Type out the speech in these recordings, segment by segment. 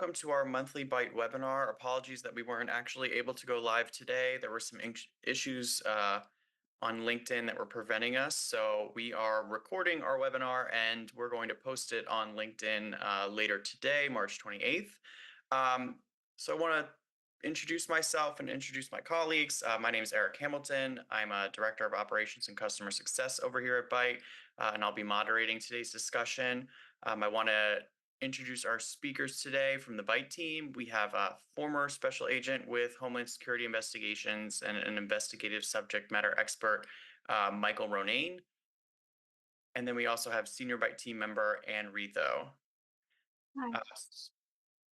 welcome to our monthly BITE webinar. Apologies that we weren't actually able to go live today. There were some issues on LinkedIn that were preventing us. So we are recording our webinar and we're going to post it on LinkedIn later today, March 28th. So I want to introduce myself and introduce my colleagues. My name is Eric Hamilton. I'm a Director of Operations and Customer Success over here at BITE, and I'll be moderating today's discussion. I want to introduce our speakers today from the BITE team. We have a former special agent with Homeland Security Investigations and an investigative subject matter expert, Michael Ronayne. And then we also have senior BITE team member, Ann Retho. Hi.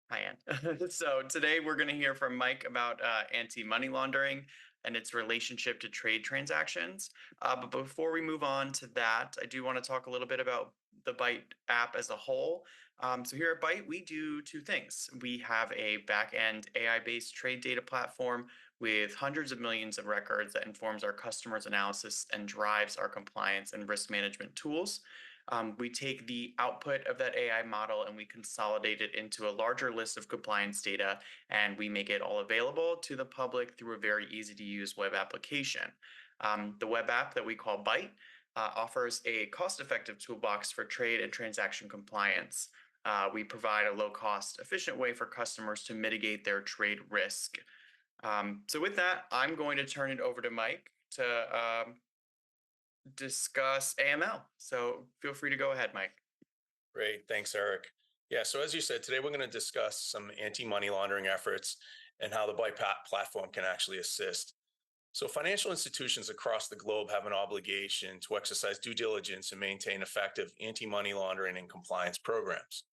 Hi, Ann. So today we're going to hear from Mike about anti-money laundering and its relationship to trade transactions. But before we move on to that, I do want to talk a little bit about the BITE app as a whole. So here at BITE, we do two things. We have a back-end AI-based trade data platform with hundreds of millions of records that informs our customers' analysis and drives our compliance and risk management tools. We take the output of that AI model and we consolidate it into a larger list of compliance data, and we make it all available to the public through a very easy to use web application. The web app that we call BITE offers a cost-effective toolbox for trade and transaction compliance. We provide a low-cost, efficient way for customers to mitigate their trade risk. So with that, I'm going to turn it over to Mike to discuss AML. So feel free to go ahead, Mike. Great. Thanks, Eric. Yeah, so as you said, today we're going to discuss some anti-money laundering efforts and how the BITE platform can actually assist. So financial institutions across the globe have an obligation to exercise due diligence and maintain effective anti-money laundering and compliance programs.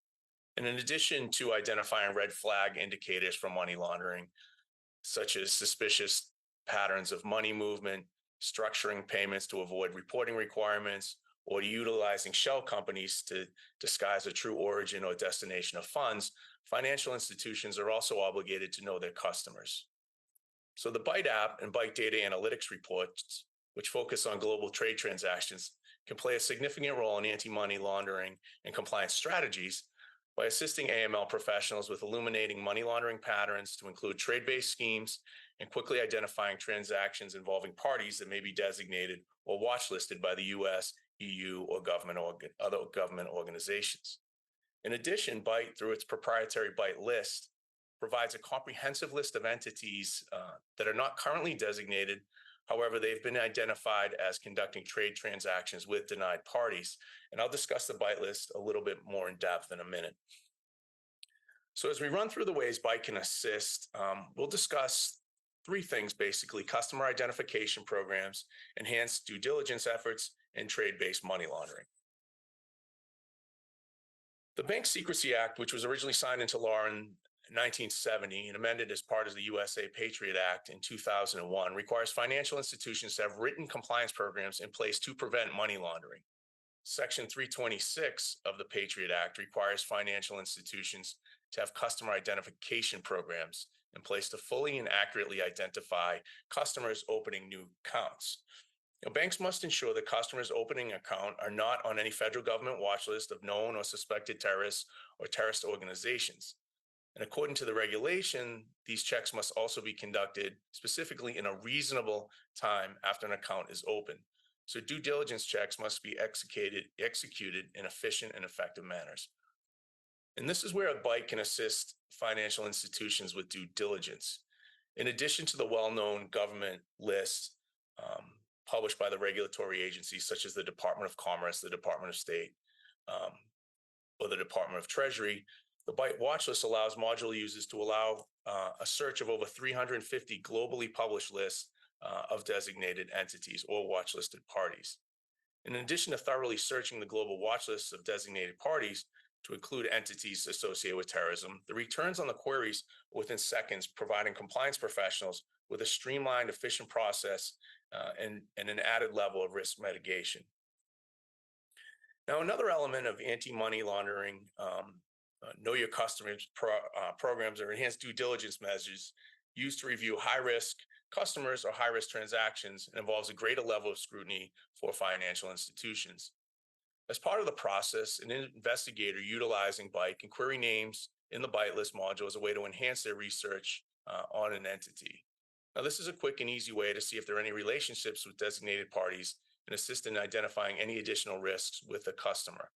And in addition to identifying red flag indicators for money laundering, such as suspicious patterns of money movement, structuring payments to avoid reporting requirements, or utilizing shell companies to disguise a true origin or destination of funds, financial institutions are also obligated to know their customers. So the BITE app and BITE Data Analytics reports, which focus on global trade transactions, can play a significant role in anti-money laundering and compliance strategies by assisting AML professionals with illuminating money laundering patterns to include trade-based schemes and quickly identifying transactions involving parties that may be designated or watchlisted by the US, EU, or other government organizations. In addition, BITE, through its proprietary BITE list, provides a comprehensive list of entities that are not currently designated. However, they've been identified as conducting trade transactions with denied parties. And I'll discuss the BITE list a little bit more in depth in a minute. So as we run through the ways BITE can assist, we'll discuss three things, basically: customer identification programs, enhanced due diligence efforts, and trade-based money laundering. The Bank Secrecy Act, which was originally signed into law in 1970 and amended as part of the USA Patriot Act in 2001, requires financial institutions to have written compliance programs in place to prevent money laundering. Section 326 of the Patriot Act requires financial institutions to have customer identification programs in place to fully and accurately identify customers opening new accounts. Now, banks must ensure that customers opening an account are not on any federal government watch list of known or suspected terrorists or terrorist organizations. And according to the regulation, these checks must also be conducted specifically in a reasonable time after an account is open. So due diligence checks must be executed in efficient and effective manners. And this is where BITE can assist financial institutions with due diligence. In addition to the well-known government lists published by the regulatory agencies such as the Department of Commerce, the Department of State, or the Department of Treasury, the BITE watch list allows module users to allow a search of over 350 globally published lists of designated entities or watch-listed parties. In addition to thoroughly searching the global watch lists of designated parties to include entities associated with terrorism, the returns on the queries are within seconds, providing compliance professionals with a streamlined, efficient process and an added level of risk mitigation. Now, another element of anti-money laundering know your customers programs or enhanced due diligence measures used to review high-risk customers or high-risk transactions and involves a greater level of scrutiny for financial institutions. As part of the process, an investigator utilizing BITE can query names in the BITE list module as a way to enhance their research on an entity. Now, this is a quick and easy way to see if there are any relationships with designated parties and assist in identifying any additional risks with a customer.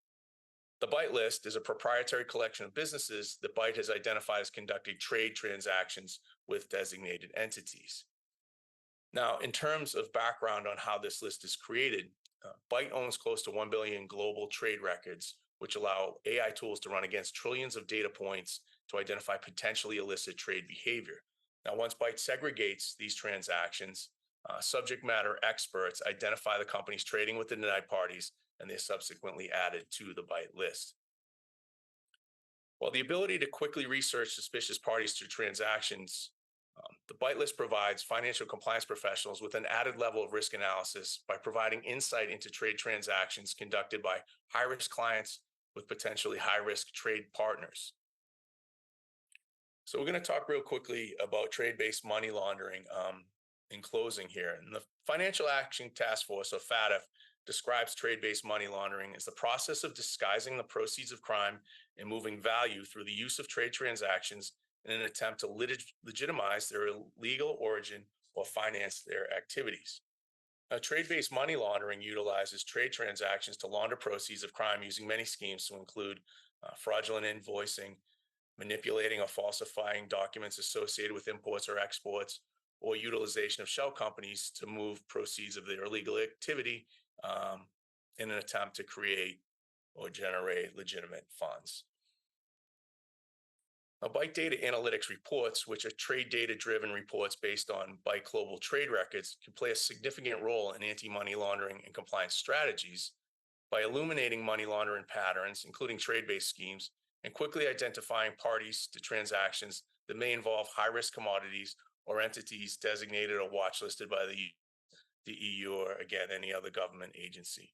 The BITE list is a proprietary collection of businesses that BITE has identified as conducting trade transactions with designated entities. Now, in terms of background on how this list is created, BITE owns close to 1 billion global trade records, which allow AI tools to run against trillions of data points to identify potentially illicit trade behavior. Now, once BITE segregates these transactions, subject matter experts identify the companies trading with the denied parties, and they're subsequently added to the BITE list. While the ability to quickly research suspicious parties through transactions, the BITE list provides financial compliance professionals with an added level of risk analysis by providing insight into trade transactions conducted by high-risk clients with potentially high-risk trade partners. So we're going to talk real quickly about trade-based money laundering in closing here. And the Financial Action Task Force, or FATF, describes trade-based money laundering as the process of disguising the proceeds of crime and moving value through the use of trade transactions in an attempt to legitimize their legal origin or finance their activities. Now, trade-based money laundering utilizes trade transactions to launder proceeds of crime using many schemes to include fraudulent invoicing, manipulating or falsifying documents associated with imports or exports, or utilization of shell companies to move proceeds of their illegal activity in an attempt to create or generate legitimate funds. Now, BITE Data Analytics reports, which are trade data-driven reports based on BITE global trade records, can play a significant role in anti-money laundering and compliance strategies by illuminating money laundering patterns, including trade-based schemes, and quickly identifying parties to transactions that may involve high-risk commodities or entities designated or watchlisted by the EU or, again, any other government agency.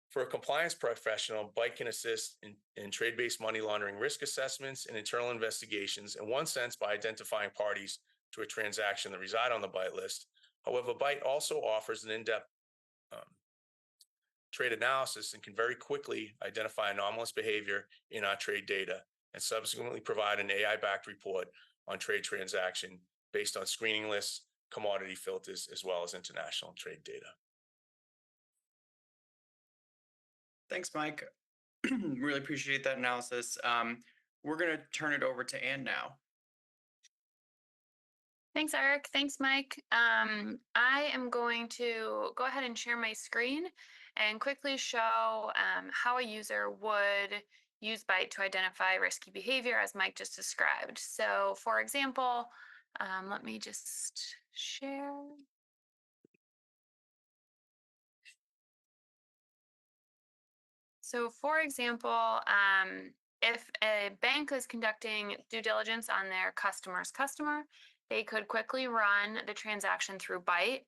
For a compliance professional, BITE can assist in trade-based money laundering risk assessments and internal investigations, in one sense, by identifying parties to a transaction that reside on the BITE list. However, BITE also offers an in-depth trade analysis and can very quickly identify anomalous behavior in our trade data and subsequently provide an AI-backed report on trade transaction based on screening lists, commodity filters, as well as international trade data. Thanks, Mike. Really appreciate that analysis. We're going to turn it over to Ann now. Thanks, Eric. Thanks, Mike. I am going to go ahead and share my screen and quickly show how a user would use BITE to identify risky behavior, as Mike just described. So, for example, let me just share. So, for example, if a bank is conducting due diligence on their customer's customer, they could quickly run the transaction through BITE.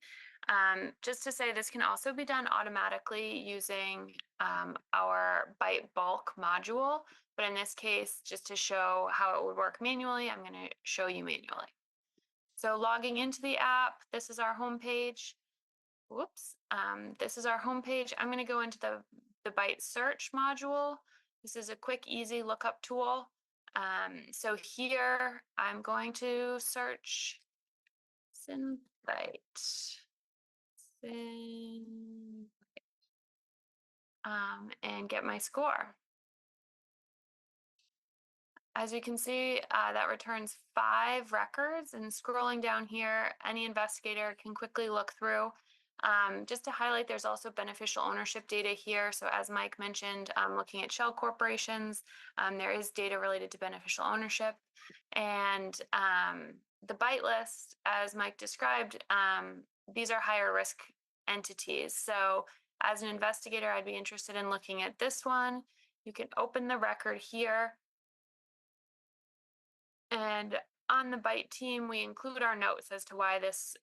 Just to say, this can also be done automatically using our BITE bulk module. But in this case, just to show how it would work manually, I'm going to show you manually. So logging into the app, this is our homepage. Whoops, this is our homepage. I'm going to go into the BITE search module. This is a quick, easy lookup tool. So here I'm going to search SynBITE. And get my score. As you can see, that returns 5 records, and scrolling down here, any investigator can quickly look through. Just to highlight, there's also beneficial ownership data here. So as Mike mentioned, looking at shell corporations, there is data related to beneficial ownership. And the BITE list, as Mike described, these are higher risk entities. So as an investigator, I'd be interested in looking at this one. You can open the record here. And on the BITE team, we include our notes as to why this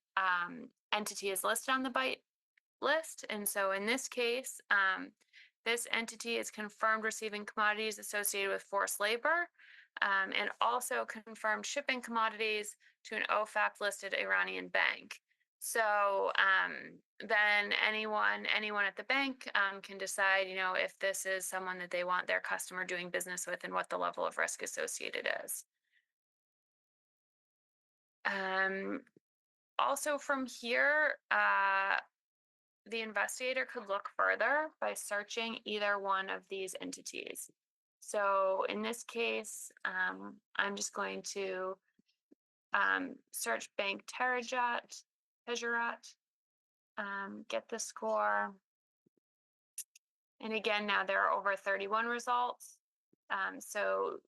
entity is listed on the BITE list. And so in this case, this entity is confirmed receiving commodities associated with forced labor, and also confirmed shipping commodities to an OFAC listed Iranian bank. So then anyone at the bank can decide, if this is someone that they want their customer doing business with and what the level of risk associated is. Also from here, the investigator could look further by searching either one of these entities. So in this case, I'm just going to search Bank Tejarat, get the score. And again, now there are over 31 results. So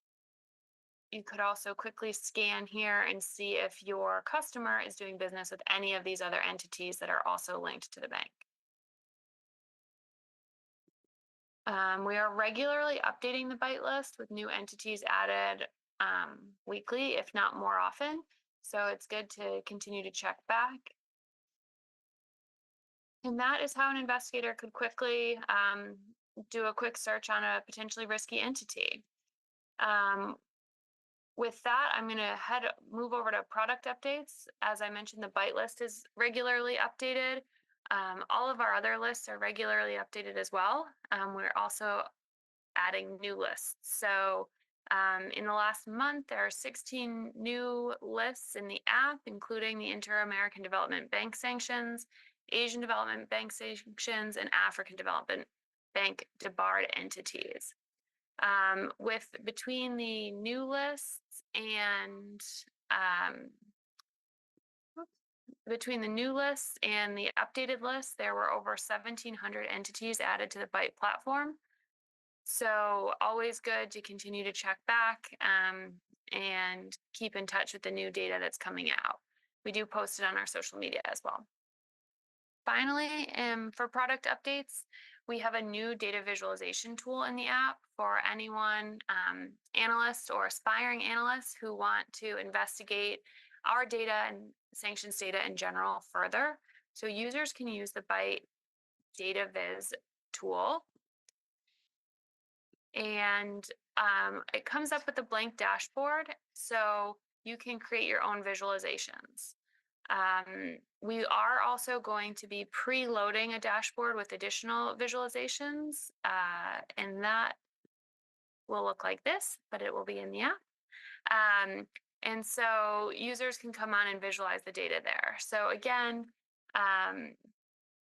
you could also quickly scan here and see if your customer is doing business with any of these other entities that are also linked to the bank. We are regularly updating the BITE list with new entities added weekly, if not more often. So it's good to continue to check back. And that is how an investigator could quickly do a quick search on a potentially risky entity. With that, I'm going to move over to product updates. As I mentioned, the BITE list is regularly updated. All of our other lists are regularly updated as well. We're also adding new lists. So in the last month, there are 16 new lists in the app, including the Inter-American Development Bank sanctions, Asian Development Bank sanctions, and African Development Bank debarred entities. Between the new lists and the updated lists, there were over 1,700 entities added to the BITE platform. So always good to continue to check back and keep in touch with the new data that's coming out. We do post it on our social media as well. Finally, for product updates, we have a new data visualization tool in the app for anyone, analysts or aspiring analysts who want to investigate our data and sanctions data in general further. So users can use the BITE Data Viz tool. And it comes up with a blank dashboard, so you can create your own visualizations. We are also going to be preloading a dashboard with additional visualizations, and that will look like this, but it will be in the app. And so users can come on and visualize the data there. So again,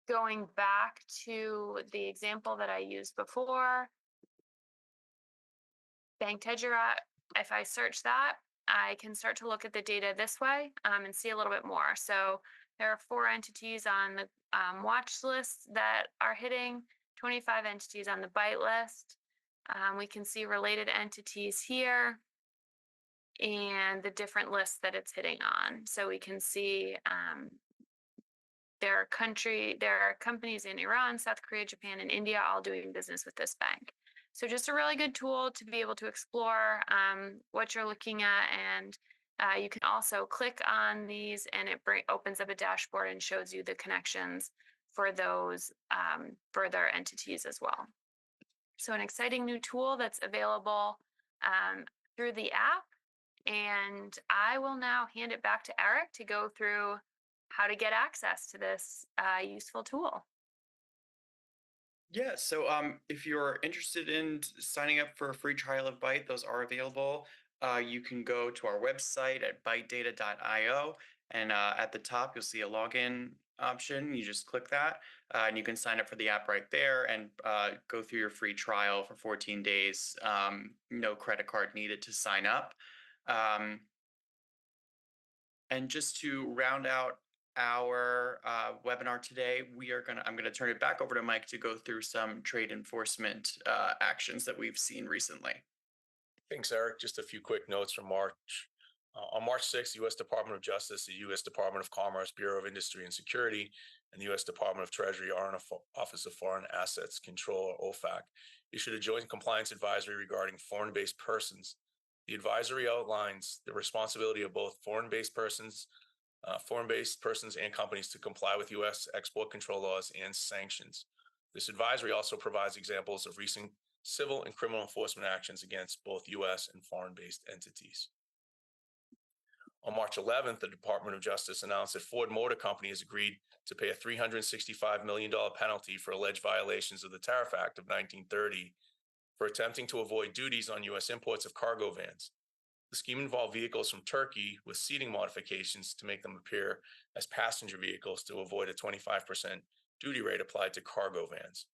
going back to the example that I used before, Bank Tejarat, if I search that, I can start to look at the data this way and see a little bit more. So there are 4 entities on the watch list that are hitting, 25 entities on the BITE list. We can see related entities here and the different lists that it's hitting on. So we can see there are companies in Iran, South Korea, Japan, and India all doing business with this bank. So just a really good tool to be able to explore what you're looking at. And you can also click on these and it opens up a dashboard and shows you the connections for those further entities as well. So an exciting new tool that's available through the app. And I will now hand it back to Eric to go through how to get access to this useful tool. Yeah, so if you're interested in signing up for a free trial of BITE, those are available. You can go to our website at bitedata.io, and at the top you'll see a login option. You just click that, and you can sign up for the app right there and go through your free trial for 14 days. No credit card needed to sign up. And just to round out our webinar today, I'm gonna turn it back over to Mike to go through some trade enforcement actions that we've seen recently. Thanks, Eric. Just a few quick notes from March. On March 6th, the U.S. Department of Justice, the U.S. Department of Commerce, Bureau of Industry and Security, and the U.S. Department of Treasury, Office of Foreign Assets Control, or OFAC, issued a joint compliance advisory regarding foreign-based persons. The advisory outlines the responsibility of both foreign-based persons and companies to comply with U.S. export control laws and sanctions. This advisory also provides examples of recent civil and criminal enforcement actions against both U.S. and foreign-based entities. On March 11th, the Department of Justice announced that Ford Motor Company has agreed to pay a $365 million penalty for alleged violations of the Tariff Act of 1930 for attempting to avoid duties on U.S. imports of cargo vans. The scheme involved vehicles from Turkey with seating modifications to make them appear as passenger vehicles to avoid a 25% duty rate applied to cargo vans.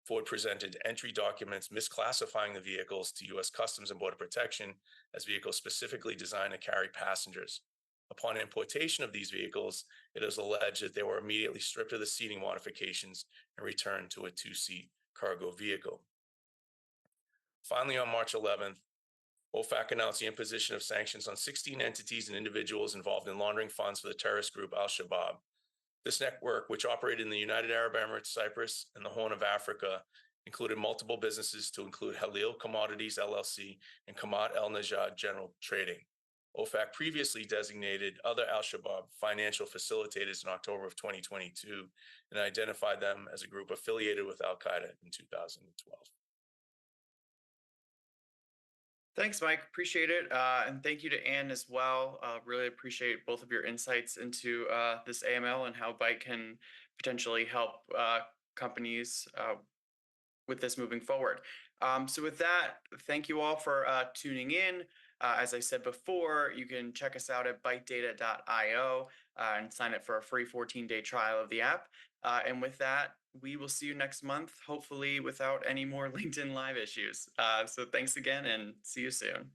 Ford presented entry documents misclassifying the vehicles to U.S. Customs and Border Protection as vehicles specifically designed to carry passengers. Upon importation of these vehicles, it is alleged that they were immediately stripped of the seating modifications and returned to a two-seat cargo vehicle. Finally, on March 11th, OFAC announced the imposition of sanctions on 16 entities and individuals involved in laundering funds for the terrorist group Al-Shabaab. This network, which operated in the United Arab Emirates, Cyprus, and the Horn of Africa, included multiple businesses to include Halil Commodities LLC and Kamat El Najad General Trading. OFAC previously designated other Al-Shabaab financial facilitators in October of 2022 and identified them as a group affiliated with Al-Qaeda in 2012. Thanks, Mike. Appreciate it. And thank you to Anne as well. Really appreciate both of your insights into this AML and how BITE can potentially help companies with this moving forward. So with that, thank you all for tuning in. As I said before, you can check us out at bitedata.io and sign up for a free 14-day trial of the app. And with that, we will see you next month, hopefully without any more LinkedIn Live issues. So thanks again and see you soon.